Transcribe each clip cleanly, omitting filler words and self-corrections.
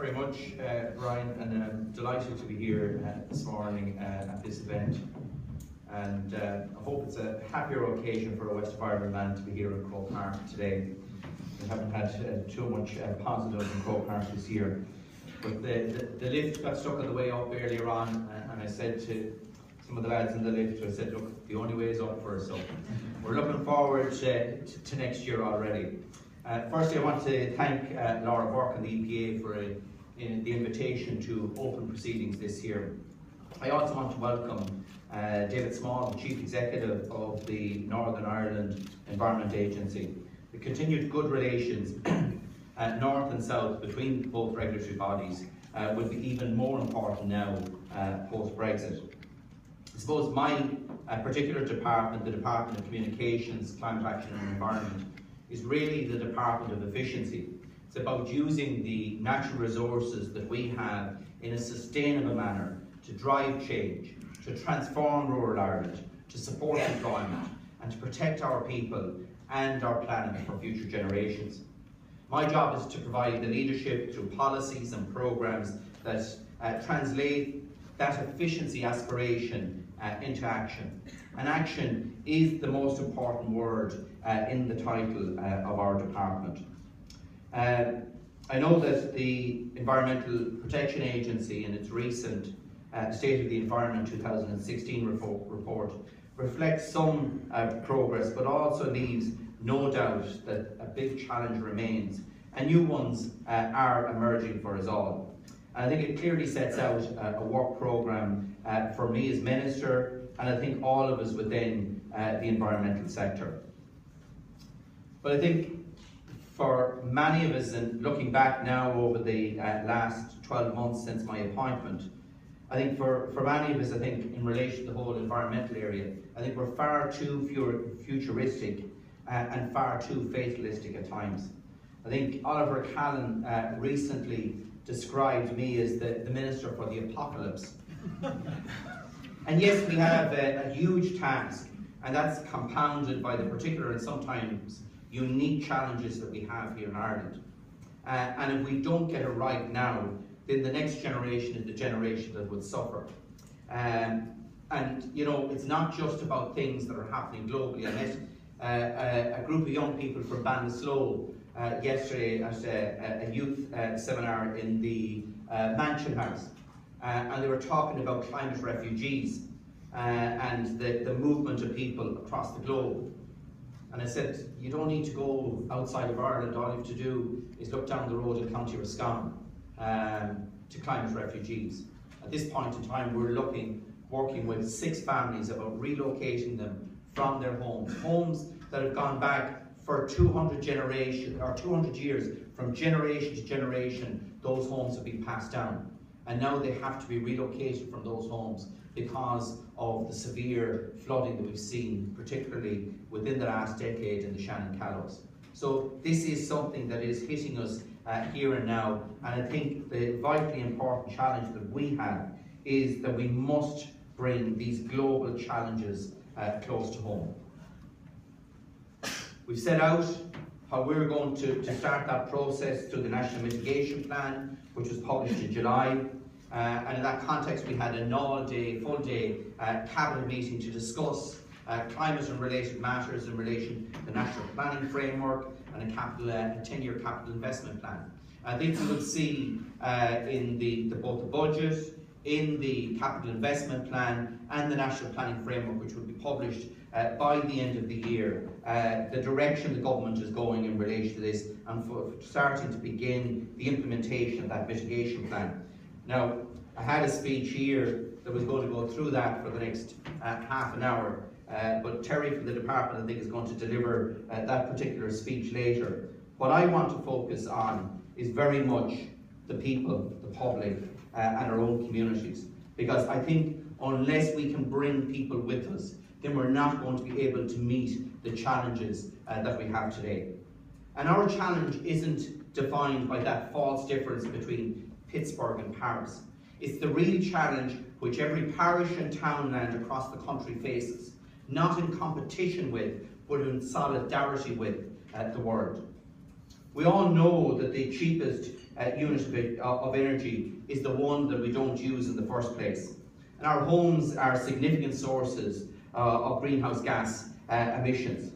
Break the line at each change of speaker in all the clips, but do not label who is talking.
very much, Ryan, and I'm delighted to be here this morning at this event. And I hope it's a happier occasion for a West of Ireland man to be here in Croke Park today. We haven't had too much positive in Croke Park this year. But the lift got stuck on the way up earlier on, and I said to some of the lads in the lift, I said, look, the only way is up for us, so we're looking forward to next year already. Firstly, I want to thank Laura Burke and the EPA for the invitation to open proceedings this year. I also want to welcome David Small, the Chief Executive of the Northern Ireland Environment Agency. The continued good relations north and south between both regulatory bodies will be even more important now post-Brexit. I suppose my particular department, the Department of Communications, Climate Action and Environment, is really the Department of Efficiency. It's about using the natural resources that we have in a sustainable manner to drive change, to transform rural Ireland, to support employment, and to protect our people and our planet for future generations. My job is to provide the leadership through policies and programmes that translate that efficiency aspiration into action. And action is the most important word in the title of our department. I know that the Environmental Protection Agency in its recent State of the Environment 2016 report reflects some progress, but also leaves no doubt that a big challenge remains, and new ones are emerging for us all. And I think it clearly sets out a work programme for me as Minister, and I think all of us within the environmental sector. But I think for many of us, and looking back now over the last 12 months since my appointment, I think for many of us, I think in relation to the whole environmental area, I think we're far too futuristic and far too fatalistic at times. I think Oliver Callan recently described me as the Minister for the Apocalypse. And yes, we have a huge task, and that's compounded by the particular and sometimes unique challenges that we have here in Ireland. And if we don't get it right now, then the next generation is the generation that would suffer. And you know, it's not just about things that are happening globally. I met a group of young people from Ballinasloe yesterday at a youth seminar in the Mansion House, and they were talking about climate refugees and the movement of people across the globe. And I said, you don't need to go outside of Ireland, all you have to do is look down the road in County Roscommon to climate refugees. At this point in time, we're working with 6 families about relocating them from their homes that have gone back for 200 years, from generation to generation. Those homes have been passed down, and now they have to be relocated from those homes because of the severe flooding that we've seen, particularly within the last decade in the Shannon Callows. So this is something that is hitting us here and now, and I think the vitally important challenge that we have is that we must bring these global challenges close to home. We've set out how we're going to start that process through the National Mitigation Plan, which was published in July. And in that context, we had an all-day, full-day cabinet meeting to discuss climate and related matters in relation to the National Planning Framework and a 10-year capital investment plan. I think we will see in both the budget, in the capital investment plan and the National Planning Framework, which will be published by the end of the year, the direction the government is going in relation to this, and for starting to begin the implementation of that mitigation plan. Now, I had a speech here that was going to go through that for the next half an hour, but Terry from the department, I think, is going to deliver that particular speech later. What I want to focus on is very much the people, the public, and our own communities. Because I think unless we can bring people with us, then we're not going to be able to meet the challenges that we have today. And our challenge isn't defined by that false difference between Pittsburgh and Paris. It's the real challenge which every parish and townland across the country faces, not in competition with, but in solidarity with the world. We all know that the cheapest unit of energy is the one that we don't use in the first place. And our homes are significant sources of greenhouse gas emissions.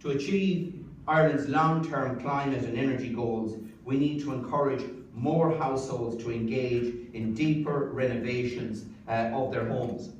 To achieve Ireland's long-term climate and energy goals, we need to encourage more households to engage in deeper renovations of their homes.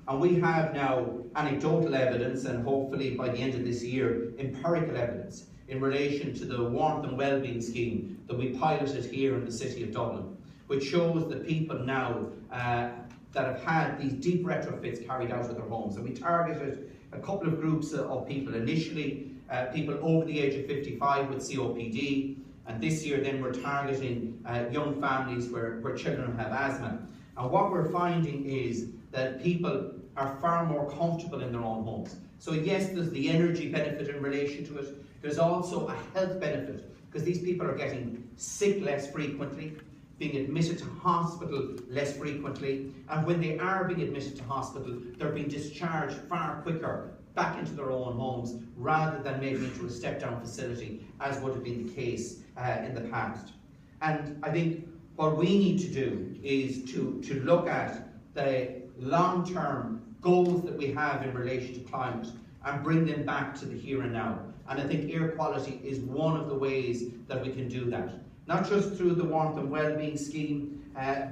And we have now anecdotal evidence, and hopefully by the end of this year, empirical evidence in relation to the warmth and wellbeing scheme that we piloted here in the City of Dublin, which shows that people now that have had these deep retrofits carried out of their homes. And we targeted a couple of groups of people initially, people over the age of 55 with COPD, and this year then we're targeting young families where children have asthma. And what we're finding is that people are far more comfortable in their own homes. So yes, there's the energy benefit in relation to it. There's also a health benefit, because these people are getting sick less frequently, being admitted to hospital less frequently, and when they are being admitted to hospital, they're being discharged far quicker back into their own homes, rather than maybe into a step-down facility, as would have been the case in the past. And I think what we need to do is to look at the long-term goals that we have in relation to climate and bring them back to the here and now. And I think air quality is one of the ways that we can do that. Not just through the warmth and wellbeing scheme,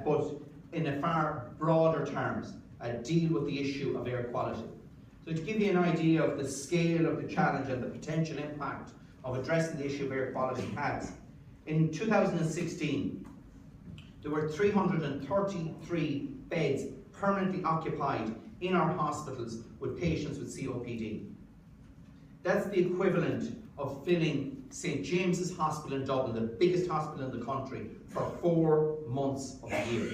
but in a far broader terms, deal with the issue of air quality. So to give you an idea of the scale of the challenge and the potential impact of addressing the issue of air quality has, in 2016, there were 333 beds permanently occupied in our hospitals with patients with COPD. That's the equivalent of filling St James's Hospital in Dublin, the biggest hospital in the country, for 4 months of the year.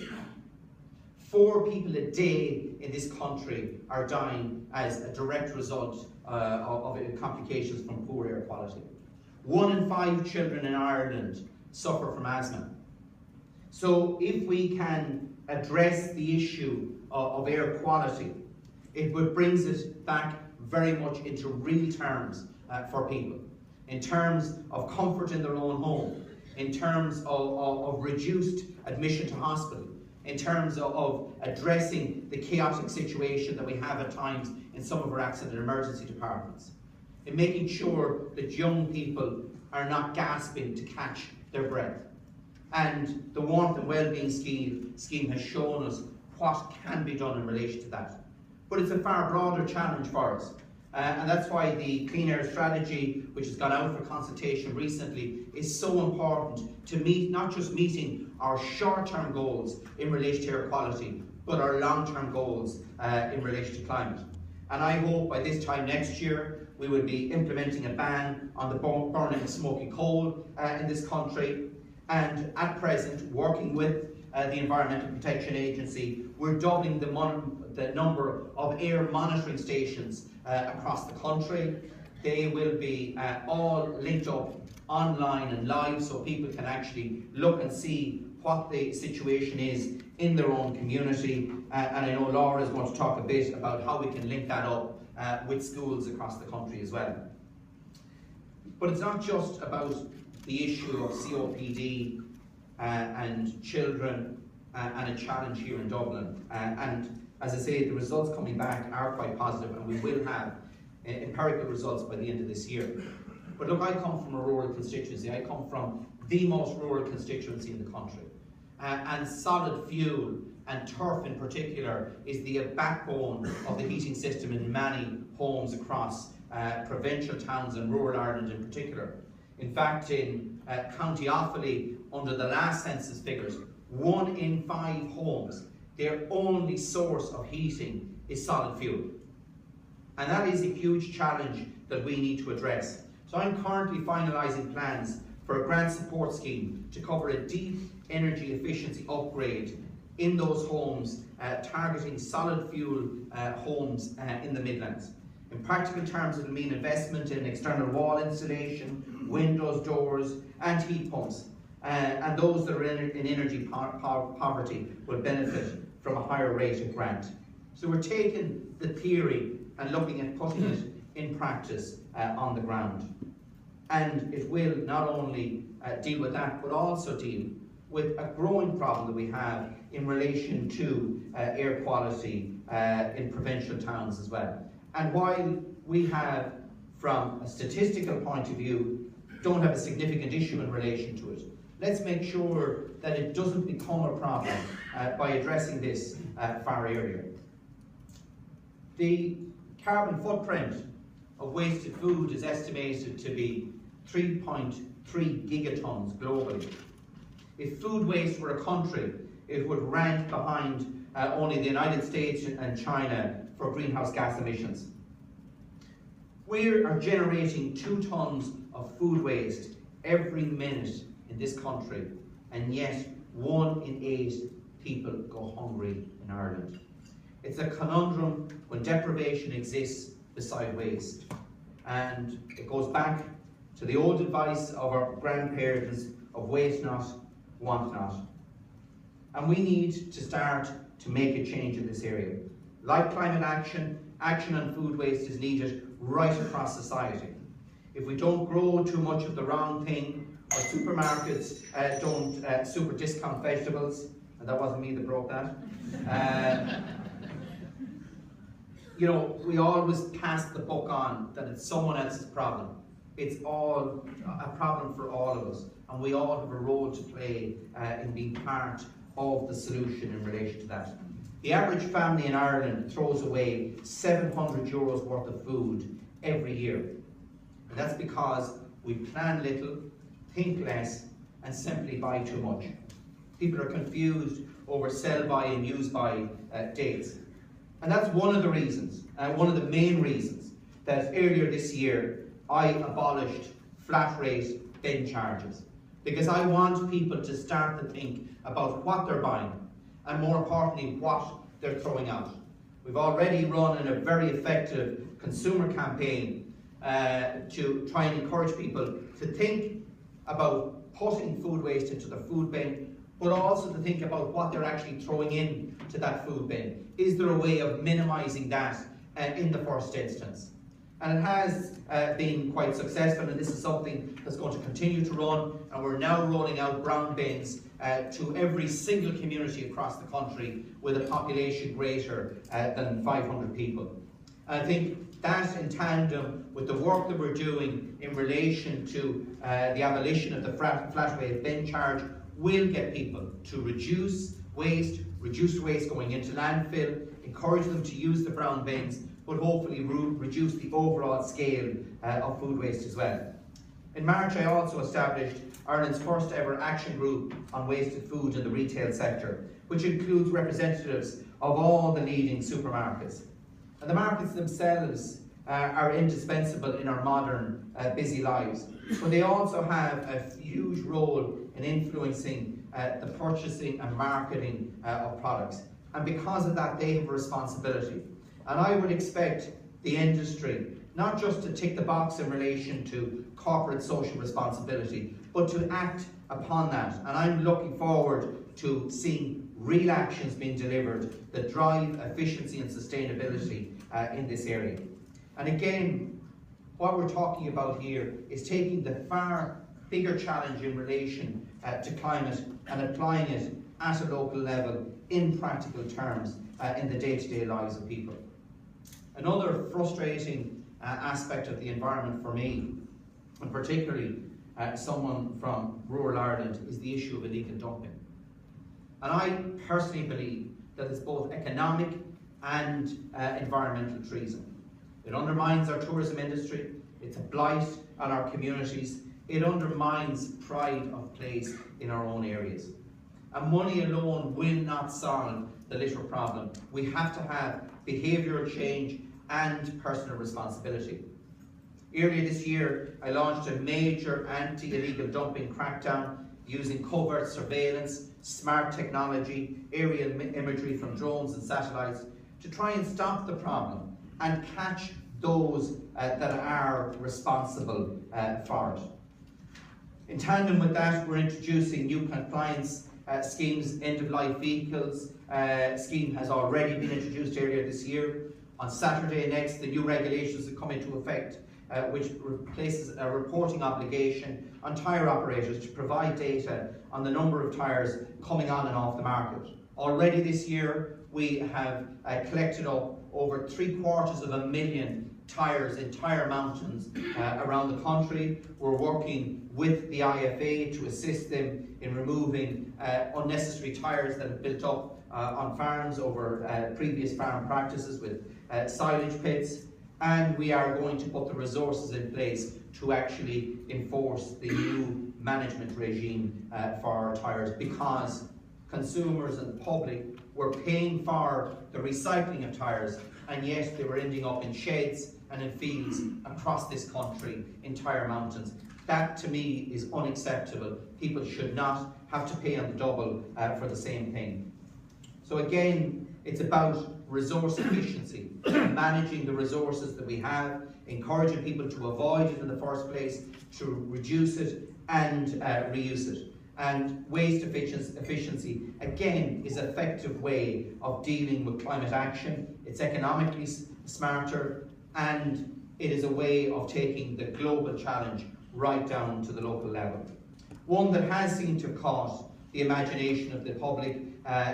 4 people a day in this country are dying as a direct result of complications from poor air quality. 1 in 5 children in Ireland suffer from asthma. So if we can address the issue of air quality, it brings it back very much into real terms for people, in terms of comfort in their own home, in terms of reduced admission to hospital, in terms of addressing the chaotic situation that we have at times in some of our accident emergency departments, in making sure that young people are not gasping to catch their breath. And the warmth and wellbeing scheme has shown us what can be done in relation to that. But it's a far broader challenge for us. And that's why the Clean Air Strategy, which has gone out for consultation recently, is so important to meet, not just meeting our short-term goals in relation to air quality, but our long-term goals in relation to climate. And I hope by this time next year, we will be implementing a ban on the burning of smoky coal in this country. And at present, working with the Environmental Protection Agency, we're doubling the number of air monitoring stations across the country. They will be all linked up online and live, so people can actually look and see what the situation is in their own community. And I know Laura is going to talk a bit about how we can link that up with schools across the country as well. But it's not just about the issue of COPD and children and a challenge here in Dublin. And as I say, the results coming back are quite positive, and we will have empirical results by the end of this year. But look, I come from a rural constituency. I come from the most rural constituency in the country. And solid fuel and turf in particular is the backbone of the heating system in many homes across provincial towns and rural Ireland in particular. In fact, in County Offaly, under the last census figures, 1 in 5 homes, their only source of heating is solid fuel. And that is a huge challenge that we need to address. So I'm currently finalising plans for a grant support scheme to cover a deep energy efficiency upgrade in those homes, targeting solid fuel homes in the Midlands. In practical terms, it will mean investment in external wall insulation, windows, doors and heat pumps. And those that are in energy poverty will benefit from a higher rate of grant. So we're taking the theory and looking at putting it in practice on the ground. And it will not only deal with that, but also deal with a growing problem that we have in relation to air quality in provincial towns as well. And while we have, from a statistical point of view, don't have a significant issue in relation to it, let's make sure that it doesn't become a problem by addressing this far earlier. The carbon footprint of wasted food is estimated to be 3.3 gigatons globally. If food waste were a country, it would rank behind only the United States and China for greenhouse gas emissions. We are generating 2 tons of food waste every minute in this country, and yet 1 in 8 people go hungry in Ireland. It's a conundrum when deprivation exists beside waste. And it goes back to the old advice of our grandparents of waste not, want not. And we need to start to make a change in this area. Like climate action, action on food waste is needed right across society. If we don't grow too much of the wrong thing, or supermarkets don't super discount vegetables, and that wasn't me that broke that, you know, we always pass the buck on that it's someone else's problem. It's all a problem for all of us, and we all have a role to play in being part of the solution in relation to that. The average family in Ireland throws away €700 worth of food every year. And that's because we plan little, think less, and simply buy too much. People are confused over sell-by and use-by dates. And that's one of the reasons, one of the main reasons, that earlier this year I abolished flat rate bin charges. Because I want people to start to think about what they're buying, and more importantly, what they're throwing out. We've already run a very effective consumer campaign to try and encourage people to think about putting food waste into the food bin, but also to think about what they're actually throwing in to that food bin. Is there a way of minimising that in the first instance? And it has been quite successful, and this is something that's going to continue to run, and we're now rolling out brown bins to every single community across the country with a population greater than 500 people. And I think that, in tandem with the work that we're doing in relation to the abolition of the flat rate bin charge, will get people to reduce waste going into landfill, encourage them to use the brown bins, but hopefully reduce the overall scale of food waste as well. In March, I also established Ireland's first ever action group on wasted food in the retail sector, which includes representatives of all the leading supermarkets. And the markets themselves are indispensable in our modern, busy lives, but they also have a huge role in influencing the purchasing and marketing of products. And because of that, they have a responsibility. And I would expect the industry not just to tick the box in relation to corporate social responsibility, but to act upon that. And I'm looking forward to seeing real actions being delivered that drive efficiency and sustainability in this area. And again, what we're talking about here is taking the far bigger challenge in relation to climate and applying it at a local level in practical terms in the day-to-day lives of people. Another frustrating aspect of the environment for me, and particularly someone from rural Ireland, is the issue of illegal dumping. And I personally believe that it's both economic and environmental treason. It undermines our tourism industry, it's a blight on our communities, it undermines pride of place in our own areas. And money alone will not solve the litter problem. We have to have behavioural change and personal responsibility. Earlier this year, I launched a major anti-illegal dumping crackdown using covert surveillance, smart technology, aerial imagery from drones and satellites to try and stop the problem and catch those that are responsible for it. In tandem with that, we're introducing new compliance schemes. End-of-life vehicles scheme has already been introduced earlier this year. On Saturday next, the new regulations that come into effect which places a reporting obligation on tyre operators to provide data on the number of tyres coming on and off the market. Already this year, we have collected up over 750,000 tyres in tyre mountains around the country. We're working with the IFA to assist them in removing unnecessary tyres that have built up on farms over previous farm practices with silage pits, and we are going to put the resources in place to actually enforce the new management regime for our tyres, because consumers and the public were paying for the recycling of tyres, and yet they were ending up in sheds and in fields across this country in tyre mountains. That to me is unacceptable. People should not have to pay on the double for the same thing. So again, it's about resource efficiency, managing the resources that we have, encouraging people to avoid it in the first place, to reduce it and reuse it. And waste efficiency, again, is an effective way of dealing with climate action. It's economically smarter, and it is a way of taking the global challenge right down to the local level. One that has seemed to have caught the imagination of the public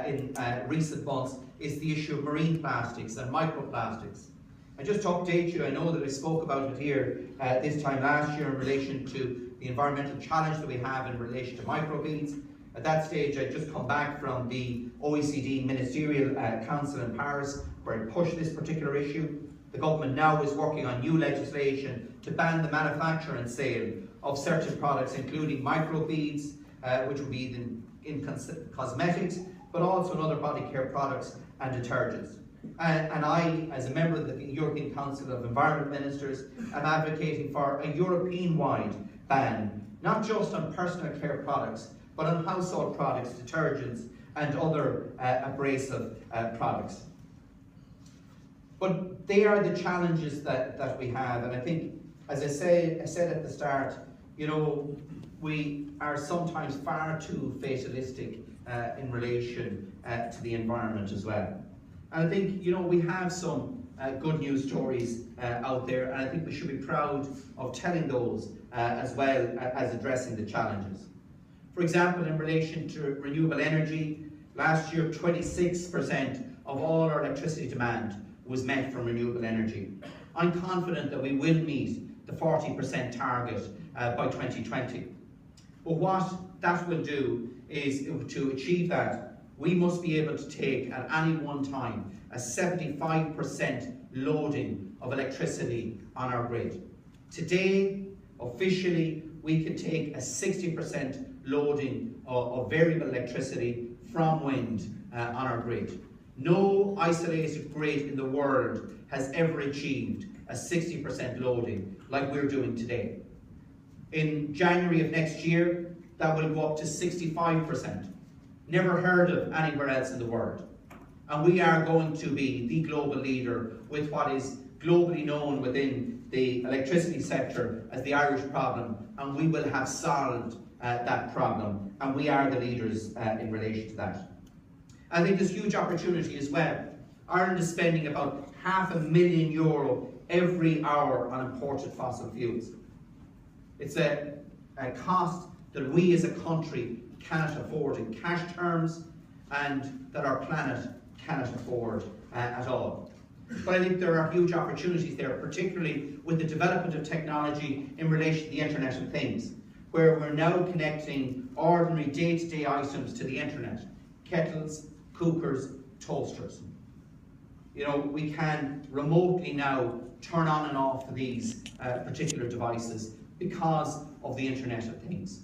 in recent months is the issue of marine plastics and microplastics. And just to update you, I know that I spoke about it here this time last year in relation to the environmental challenge that we have in relation to microbeads. At that stage, I'd just come back from the OECD Ministerial Council in Paris, where I pushed this particular issue. The government now is working on new legislation to ban the manufacture and sale of certain products, including microbeads, which will be in cosmetics, but also in other body care products and detergents. And I, as a member of the European Council of Environment Ministers, am advocating for a European-wide ban, not just on personal care products, but on household products, detergents, and other abrasive products. But they are the challenges that we have, and I think, as I said at the start, you know, we are sometimes far too fatalistic in relation to the environment as well. And I think, you know, we have some good news stories out there, and I think we should be proud of telling those as well as addressing the challenges. For example, in relation to renewable energy, last year 26% of all our electricity demand was met from renewable energy. I'm confident that we will meet the 40% target by 2020. But what that will do is, to achieve that, we must be able to take at any one time a 75% loading of electricity on our grid. Today, officially, we can take a 60% loading of variable electricity from wind on our grid. No isolated grid in the world has ever achieved a 60% loading like we're doing today. In January of next year, that will go up to 65%. Never heard of anywhere else in the world. And we are going to be the global leader with what is globally known within the electricity sector as the Irish problem, and we will have solved that problem, and we are the leaders in relation to that. I think there's huge opportunity as well. Ireland is spending about €500,000 every hour on imported fossil fuels. It's a cost that we as a country cannot afford in cash terms, and that our planet cannot afford at all. But I think there are huge opportunities there, particularly with the development of technology in relation to the Internet of Things, where we're now connecting ordinary day-to-day items to the internet. Kettles, cookers, toasters. You know, we can remotely now turn on and off these particular devices because of the Internet of Things.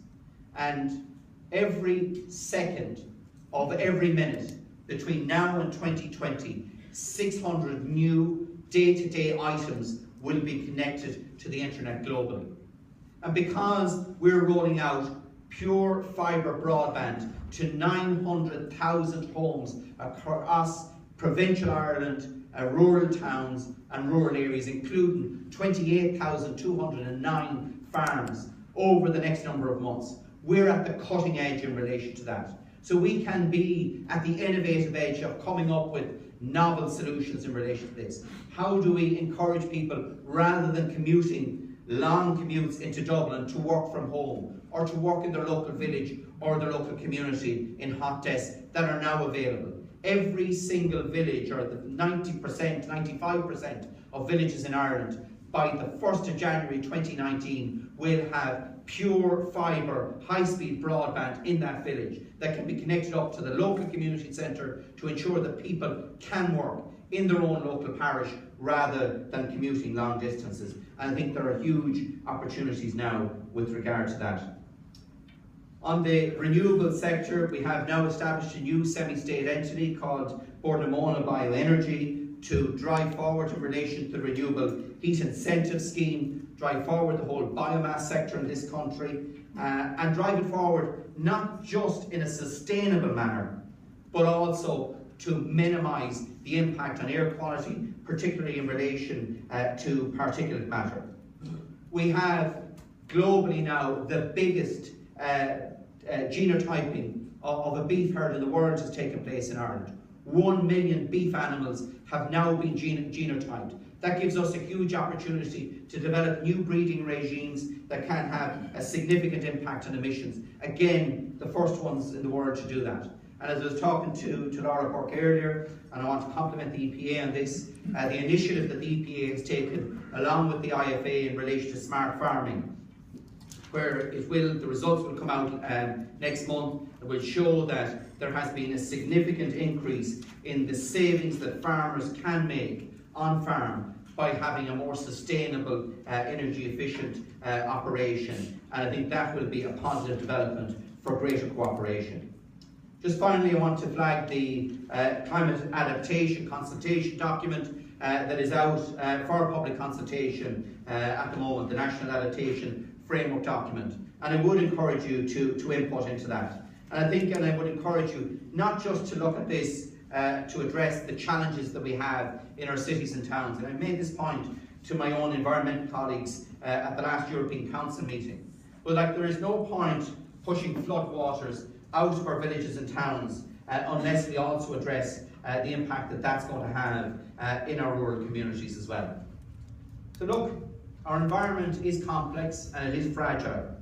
And every second of every minute between now and 2020, 600 new day-to-day items will be connected to the internet globally. And because we're rolling out pure fibre broadband to 900,000 homes across provincial Ireland, rural towns and rural areas, including 28,209 farms over the next number of months, we're at the cutting edge in relation to that. So we can be at the innovative edge of coming up with novel solutions in relation to this? How do we encourage people, rather than commuting long commutes into Dublin, to work from home or to work in their local village or their local community in hot desks that are now available? Every single village, or the 90%, 95% of villages in Ireland, by the 1st of January 2019 will have pure fibre, high-speed broadband in that village that can be connected up to the local community centre to ensure that people can work in their own local parish rather than commuting long distances. And I think there are huge opportunities now with regard to that. On the renewable sector, we have now established a new semi-state entity called Renewable Bioenergy to drive forward in relation to the renewable heat incentive scheme, drive forward the whole biomass sector in this country, and drive it forward not just in a sustainable manner, but also to minimise the impact on air quality, particularly in relation to particulate matter. We have globally now the biggest genotyping of a beef herd in the world has taken place in Ireland. 1 million beef animals have now been genotyped. That gives us a huge opportunity to develop new breeding regimes that can have a significant impact on emissions. Again, the first ones in the world to do that. And as I was talking to Laura Burke earlier, and I want to compliment the EPA on this, the initiative that the EPA has taken along with the IFA in relation to smart farming, where the results will come out next month, and will show that there has been a significant increase in the savings that farmers can make on farm by having a more sustainable, energy efficient operation. And I think that will be a positive development for greater cooperation. Just finally, I want to flag the climate adaptation consultation document that is out for public consultation at the moment, the National Adaptation Framework document. And I would encourage you to input into that. And I would encourage you not just to look at this to address the challenges that we have in our cities and towns. And I made this point to my own environmental colleagues at the last European Council meeting. But there is no point pushing floodwaters out of our villages and towns unless we also address the impact that that's going to have in our rural communities as well. So look, our environment is complex and it is fragile.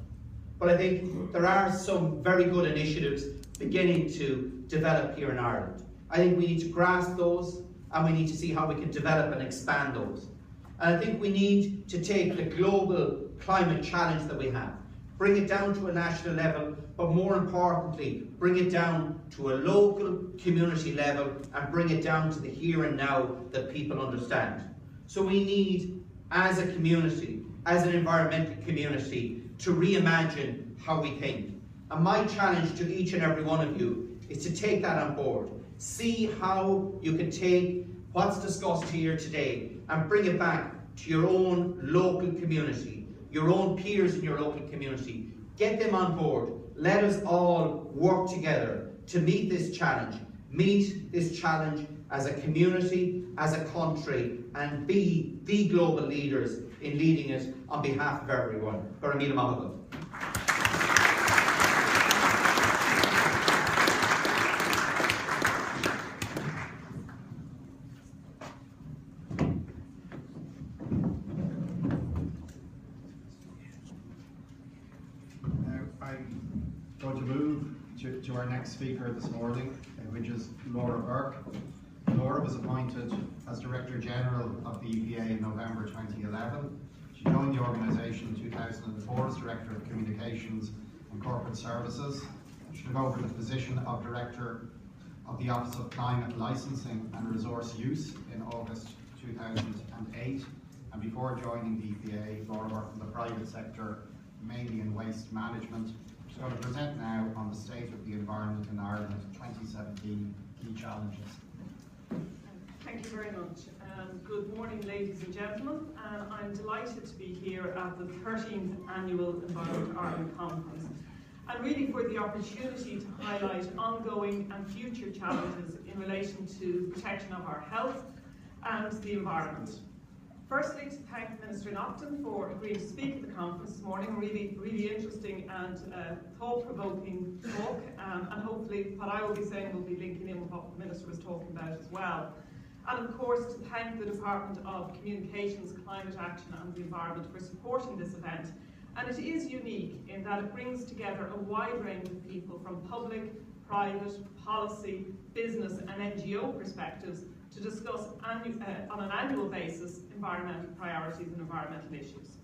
But I think there are some very good initiatives beginning to develop here in Ireland. I think we need to grasp those, and we need to see how we can develop and expand those. And I think we need to take the global climate challenge that we have, bring it down to a national level, but more importantly, bring it down to a local community level and bring it down to the here and now that people understand. So we need, as a community, as an environmental community, to reimagine how we think. And my challenge to each and every one of you is to take that on board. See how you can take what's discussed here today and bring it back to your own local community, your own peers in your local community. Get them on board. Let us all work together to meet this challenge as a community, as a country, and be the global leaders in leading it on behalf of everyone. Garamila Mahalo.
I'm going to move to our next speaker this morning, which is Laura Burke. Laura was appointed as Director General of the EPA in November 2011. She joined the organisation in 2004 as Director of Communications and Corporate Services. She took over the position of Director of the Office of Climate Licensing and Resource Use in August 2008. And before joining the EPA, Laura worked in the private sector, mainly in waste management. She's going to present now on the state of the environment in Ireland 2017 key challenges.
Thank you very much. Good morning, ladies and gentlemen. I'm delighted to be here at the 13th Annual Environment Ireland Conference, and really for the opportunity to highlight ongoing and future challenges in relation to protection of our health and the environment. Firstly, to thank Minister Naughten for agreeing to speak at the conference this morning. Really interesting and thought-provoking talk, and hopefully what I will be saying will be linking in with what the Minister was talking about as well. and of course to thank the Department of Communications, Climate Action and the Environment for supporting this event. And it is unique in that it brings together a wide range of people from public, private, policy, business and NGO perspectives to discuss on an annual basis environmental priorities and environmental issues.